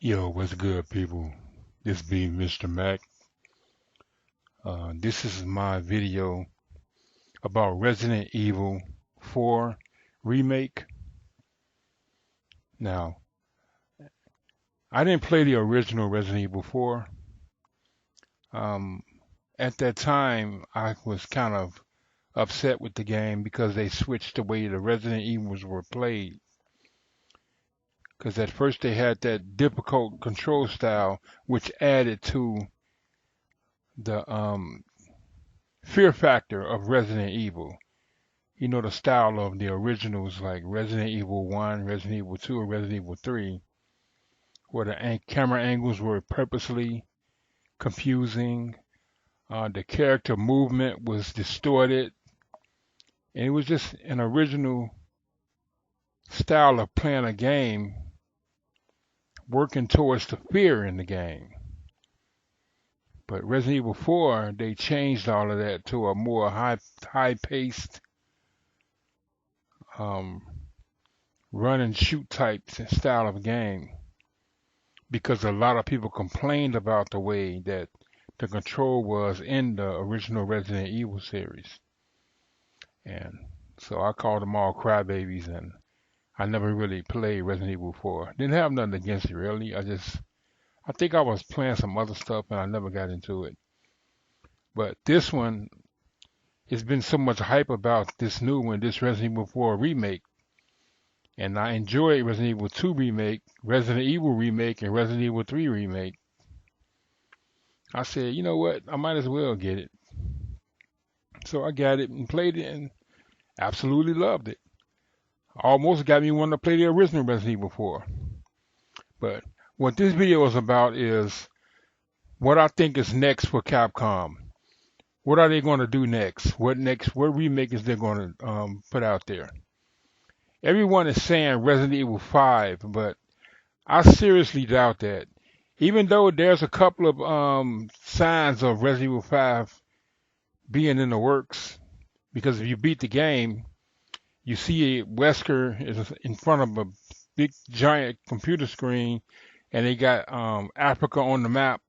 Yo, what's good, people? This be Mr. Mac. This is my video about Resident Evil 4 Remake. Now, I didn't play the original Resident Evil 4. Um, at that time, I was kind of upset with the game because they switched the way the Resident Evils were played. Because at first they had that difficult control style, which added to the fear factor of Resident Evil. You know, the style of the originals like Resident Evil 1, Resident Evil 2, or Resident Evil 3, where the camera angles were purposely confusing, the character movement was distorted, and it was just an original style of playing a game working towards the fear in the game. But Resident Evil 4, they changed all of that to a more high-paced, um, run and shoot type style of game because a lot of people complained about the way that the control was in the original Resident Evil series. And so I called them all crybabies, and I never really played Resident Evil 4. Didn't have nothing against it really. I think I was playing some other stuff and I never got into it. But this one, it's been so much hype about this new one, this Resident Evil 4 remake. And I enjoyed Resident Evil 2 Remake, Resident Evil Remake, and Resident Evil 3 Remake. I said, you know what, I might as well get it. So I got it and played it and absolutely loved it. Almost got me wanting to play the original Resident Evil 4. But what this video is about is what I think is next for Capcom. What are they going to do next? What remake is they going to put out there? Everyone is saying Resident Evil 5, but I seriously doubt that. Even though there's a couple of signs of Resident Evil 5 being in the works, because if you beat the game, you see Wesker is in front of a big giant computer screen, and they got Africa on the map,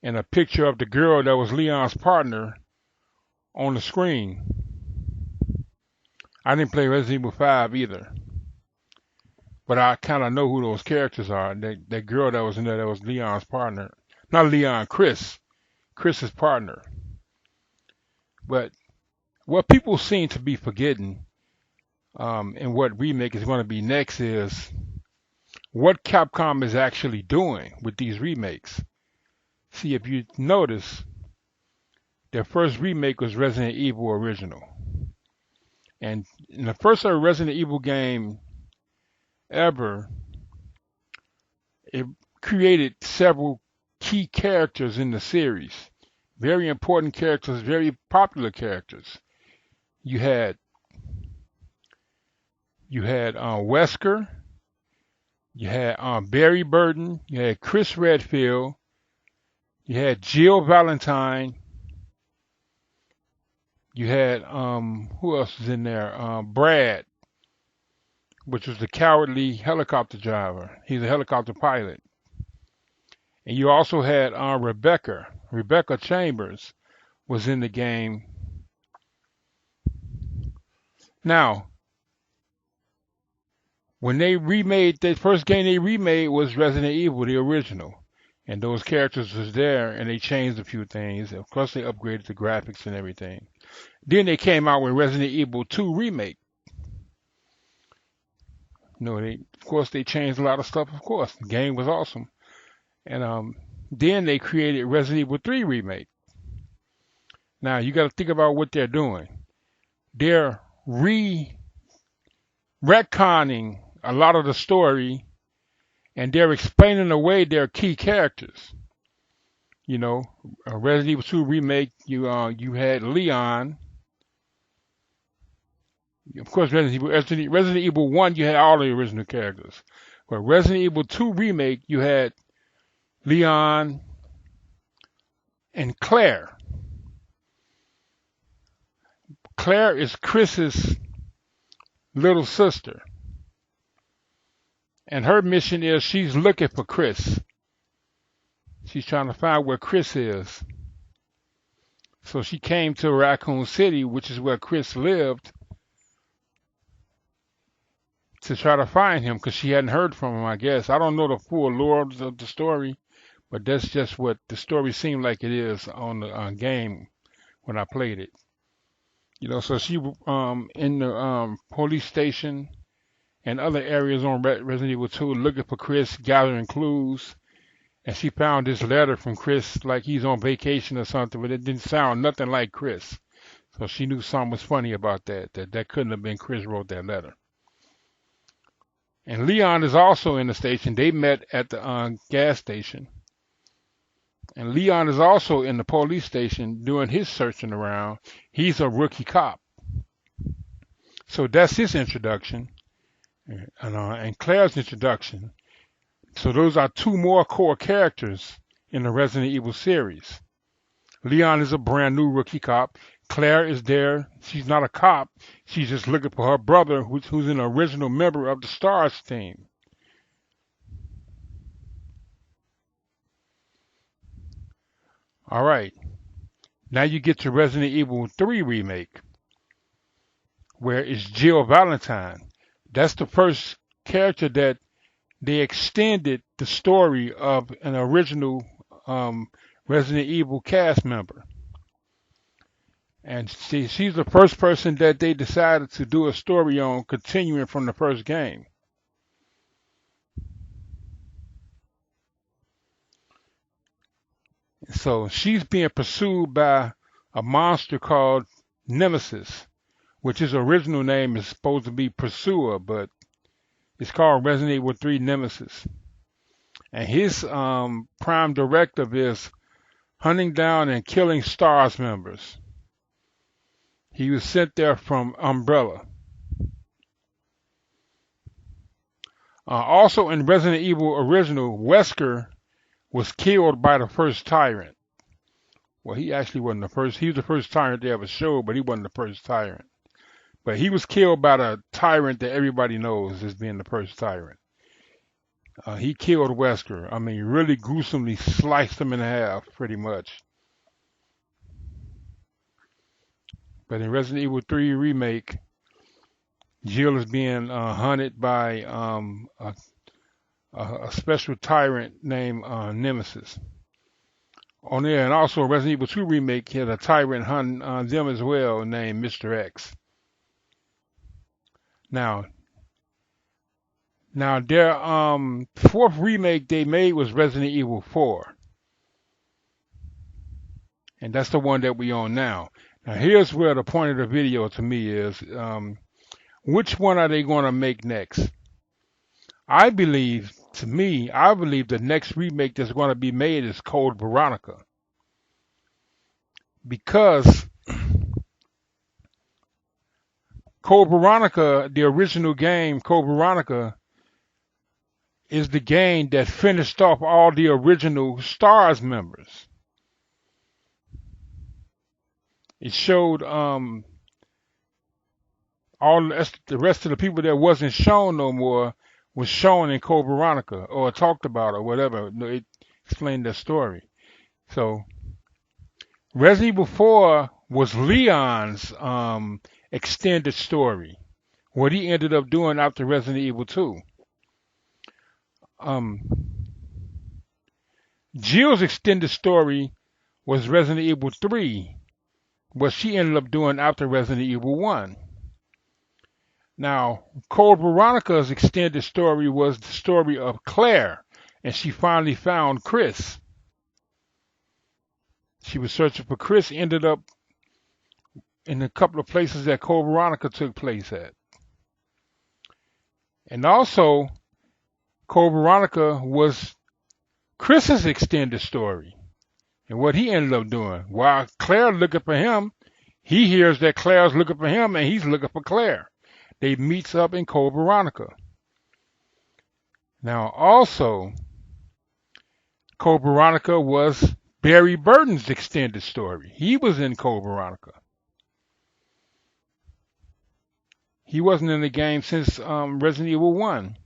and a picture of the girl that was Leon's partner on the screen. I didn't play Resident Evil 5 either, but I kind of know who those characters are. That girl that was in there that was Leon's partner. Not Leon, Chris's partner. But what people seem to be forgetting, and what remake is going to be next is what Capcom is actually doing with these remakes. See, if you notice, their first remake was Resident Evil Original. And in the first Resident Evil game ever, it created several key characters in the series. Very important characters, very popular characters. You had Wesker, you had Barry Burton, you had Chris Redfield, you had Jill Valentine, you had who else was in there? Brad, which was the cowardly helicopter driver. He's a helicopter pilot. And you also had Rebecca Chambers was in the game. Now, when they remade, the first game they remade was Resident Evil, the original. And those characters was there, and they changed a few things. Of course, they upgraded the graphics and everything. Then they came out with Resident Evil 2 Remake. No, of course, they changed a lot of stuff. Of course, the game was awesome. And then they created Resident Evil 3 Remake. Now, you got to think about what they're doing. They're retconning a lot of the story, and they're explaining away their key characters. You know, Resident Evil 2 Remake, you had Leon. Of course, Resident Evil 1, you had all the original characters. But Resident Evil 2 Remake, you had Leon and Claire. Claire is Chris's little sister. And her mission is she's looking for Chris. She's trying to find where Chris is. So she came to Raccoon City, which is where Chris lived, to try to find him because she hadn't heard from him, I guess. I don't know the full lore of the story, but that's just what the story seemed like it is on the game when I played it. You know, so she in the police station and other areas on Resident Evil 2 looking for Chris, gathering clues, and she found this letter from Chris like he's on vacation or something, but it didn't sound nothing like Chris. So she knew something was funny about that couldn't have been Chris wrote that letter. And Leon is also in the station. They met at the gas station. And Leon is also in the police station doing his searching around. He's a rookie cop. So that's his introduction. And Claire's introduction. So those are two more core characters in the Resident Evil series. Leon is a brand new rookie cop. Claire is there. She's not a cop. She's just looking for her brother, who's an original member of the S.T.A.R.S team. All right. Now you get to Resident Evil 3 Remake, where it's Jill Valentine. That's the first character that they extended the story of an original Resident Evil cast member. And she's the first person that they decided to do a story on, continuing from the first game. So she's being pursued by a monster called Nemesis, which his original name is supposed to be Pursuer, but it's called Resident Evil 3 Nemesis. And his prime directive is hunting down and killing S.T.A.R.S members. He was sent there from Umbrella. Also in Resident Evil original, Wesker was killed by the first tyrant. Well, he actually wasn't the first. He was the first tyrant they ever showed, but he wasn't the first tyrant. But he was killed by the tyrant that everybody knows as being the first tyrant. He killed Wesker. I mean, really gruesomely sliced him in half, pretty much. But in Resident Evil 3 Remake, Jill is being hunted by a special tyrant named Nemesis. On there, and also Resident Evil 2 Remake had a tyrant hunting them as well named Mr. X. Now their fourth remake they made was Resident Evil 4. And that's the one that we own now. Now here's where the point of the video to me is, which one are they going to make next? I believe the next remake that's going to be made is Code Veronica. Because Code Veronica, the original game, Code Veronica, is the game that finished off all the original S.T.A.R.S members. It showed all the rest of the people that wasn't shown no more was shown in Code Veronica or talked about or whatever. It explained their story. So Resident Evil 4 was Leon's extended story, what he ended up doing after Resident Evil 2. Jill's extended story was Resident Evil 3, what she ended up doing after Resident Evil 1. Now, Code Veronica's extended story was the story of Claire, and she finally found Chris. She was searching for Chris, ended up in a couple of places that Code Veronica took place at. And also, Code Veronica was Chris's extended story and what he ended up doing. While Claire looking for him, he hears that Claire's looking for him and he's looking for Claire. They meets up in Code Veronica. Now also, Code Veronica was Barry Burton's extended story. He was in Code Veronica. He wasn't in the game since Resident Evil 1.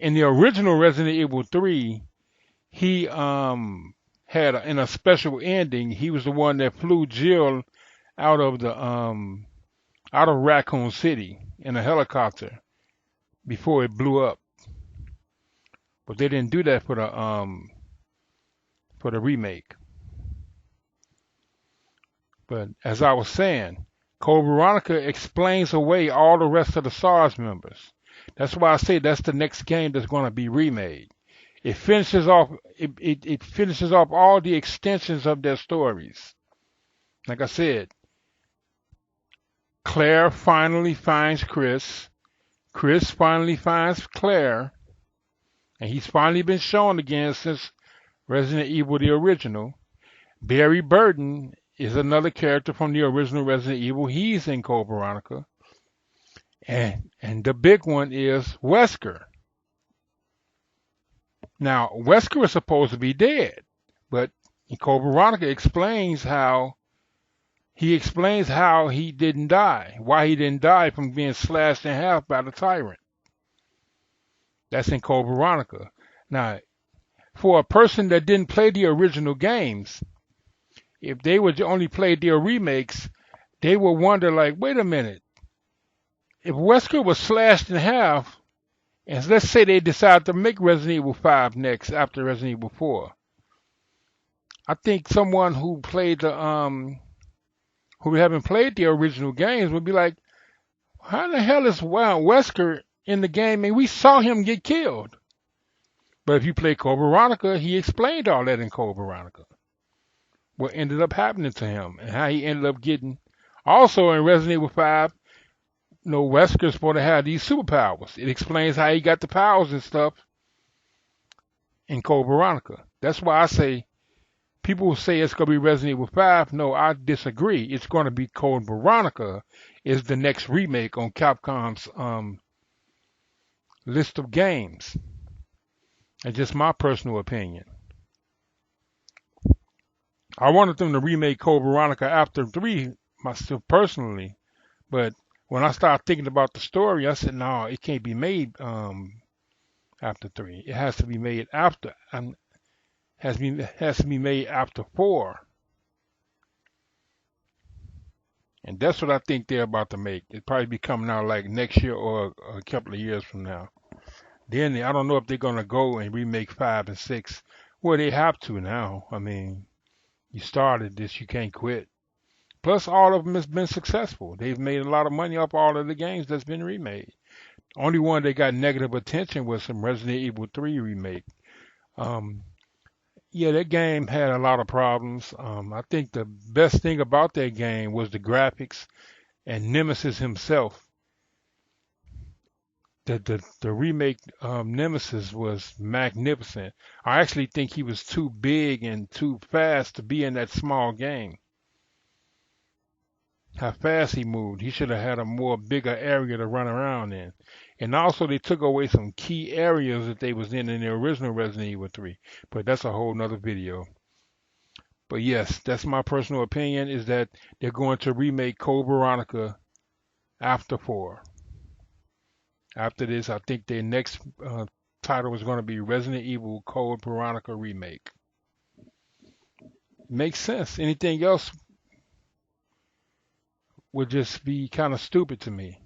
in the original Resident Evil 3, he had in a special ending, he was the one that flew Jill out of the out of Raccoon City in a helicopter before it blew up. But they didn't do that for the remake. But as I was saying, Code Veronica explains away all the rest of the S.T.A.R.S members. That's why I say that's the next game that's going to be remade. It finishes off it finishes off all the extensions of their stories. Like I said, Claire finally finds Chris. Chris finally finds Claire. And he's finally been shown again since Resident Evil the original. Barry Burton is another character from the original Resident Evil. He's in Code Veronica. And the big one is Wesker. Now, Wesker is supposed to be dead, but Code Veronica explains how he didn't die, why he didn't die from being slashed in half by the tyrant. That's in Code Veronica. Now, for a person that didn't play the original games, if they would only play their remakes, they would wonder, like, wait a minute, if Wesker was slashed in half, and let's say they decide to make Resident Evil 5 next after Resident Evil 4, I think someone who played who haven't played the original games would be like, how the hell is Wesker in the game? And we saw him get killed. But if you play Code Veronica, he explained all that in Code Veronica. What ended up happening to him and how he ended up getting. Also in Resident Evil 5, Wesker's supposed to have these superpowers. It explains how he got the powers and stuff in Code Veronica. That's why I say, people will say it's going to be Resident Evil 5. No, I disagree. It's going to be Code Veronica is the next remake on Capcom's list of games. It's just my personal opinion. I wanted them to remake Code Veronica after 3 myself personally, but when I started thinking about the story, I said, no, it can't be made after 3. It has to be made after. Has to be made after 4. And that's what I think they're about to make. It'll probably be coming out like next year or a couple of years from now. Then I don't know if they're going to go and remake 5 and 6. Well, they have to now. I mean, you started this, you can't quit. Plus, all of them has been successful. They've made a lot of money off all of the games that's been remade. Only one that got negative attention was some Resident Evil 3 remake. Yeah, that game had a lot of problems. I think the best thing about that game was the graphics and Nemesis himself. The remake Nemesis was magnificent. I actually think he was too big and too fast to be in that small game. How fast he moved. He should have had a more bigger area to run around in. And also they took away some key areas that they was in the original Resident Evil 3. But that's a whole nother video. But yes, that's my personal opinion, is that they're going to remake Code Veronica after 4. After this, I think their next title is going to be Resident Evil Code Veronica Remake. Makes sense. Anything else would just be kind of stupid to me.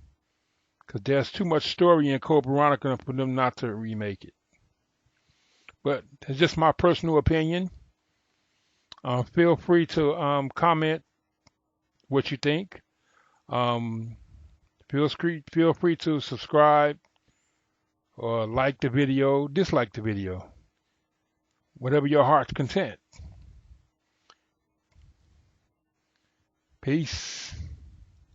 Because there's too much story in Code Veronica for them not to remake it. But it's just my personal opinion. Feel free to comment what you think. Feel free to subscribe or like the video, dislike the video. Whatever your heart's content. Peace.